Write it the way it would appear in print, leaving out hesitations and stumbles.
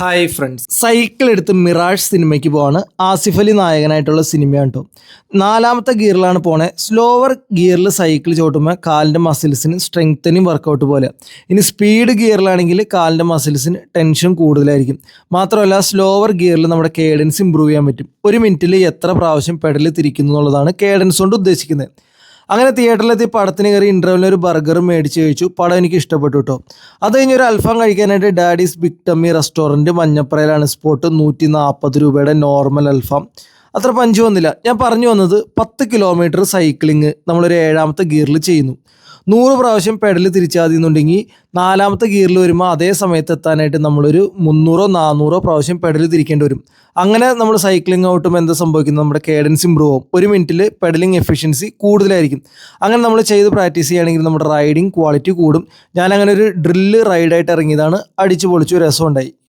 Hi friends, cycle എടുത്ത് mirage സിനിമയ്ക്ക് പോവാണ്. ആസിഫ് അലി നായകനായിട്ടുള്ള സിനിമയാണ് കേട്ടോ. 4ാമത്തെ ഗിയറിലാണ് പോണേ. സ്ലോവർ ഗിയറിൽ സൈക്കിൾ ചവിട്ടുമ്പോൾ കാലിൻ്റെ മസിൽസിന് സ്ട്രെങ്തനിങ് വർക്കൗട്ട് പോലെ. ഇനി സ്പീഡ് ഗിയറിലാണെങ്കിൽ കാലിൻ്റെ മസിൽസിന് ടെൻഷൻ കൂടുതലായിരിക്കും. മാത്രമല്ല സ്ലോവർ ഗിയറിൽ നമ്മുടെ കേഡൻസ് ഇമ്പ്രൂവ് ചെയ്യാൻ പറ്റും. 1 മിനിറ്റിൽ എത്ര പ്രാവശ്യം പെഡൽ തിരിക്കുന്നു എന്നുള്ളതാണ് കേഡൻസ് കൊണ്ട് ഉദ്ദേശിക്കുന്നത്. അങ്ങനെ തിയേറ്ററിലെത്തി പടത്തിന് കയറി ഇൻ്റർവെല്ലിൽ ഒരു ബർഗർ മേടിച്ച് കഴിച്ചു. പടം എനിക്ക് ഇഷ്ടപ്പെട്ടു കേട്ടോ. അത് കഴിഞ്ഞ് ഒരു അൽഫാം കഴിക്കാനായിട്ട് ഡാഡീസ് ബിഗ് ടമ്മി റെസ്റ്റോറൻറ്റ് മഞ്ഞപ്പുറയിലാണ് സ്പോട്ട്. 140 രൂപയുടെ നോർമൽ അൽഫാം. അത്ര പഞ്ച് വന്നില്ല. ഞാൻ പറഞ്ഞു വന്നത് 10 കിലോമീറ്റർ സൈക്ലിങ് നമ്മളൊരു 7ാമത്തെ ഗിയറിൽ ചെയ്യുന്നു. 100 പ്രാവശ്യം പെഡൽ തിരിച്ചാൽ എന്നുണ്ടെങ്കിൽ 4ാമത്തെ ഗിയറിൽ വരുമ്പോൾ അതേ സമയത്ത് എത്താനായിട്ട് നമ്മളൊരു 300-400 പ്രാവശ്യം പെഡൽ തിരിക്കേണ്ടി വരും. അങ്ങനെ നമ്മൾ സൈക്ലിംഗ് ഔട്ടുമ്പോൾ എന്താ സംഭവിക്കുന്നത്? നമ്മുടെ കേഡൻസ് ഇമ്പ്രൂവ് ആവും. 1 മിനിറ്റിൽ പെഡലിംഗ് എഫിഷ്യൻസി കൂടുതലായിരിക്കും. അങ്ങനെ നമ്മൾ ചെയ്ത് പ്രാക്ടീസ് ചെയ്യുകയാണെങ്കിൽ നമ്മുടെ റൈഡിങ് ക്വാളിറ്റി കൂടും. ഞാൻ അങ്ങനെ ഒരു ഡ്രില്ല് റൈഡായിട്ട് ഇറങ്ങിയതാണ്. അടിച്ചു പൊളിച്ചു, രസമുണ്ടായി.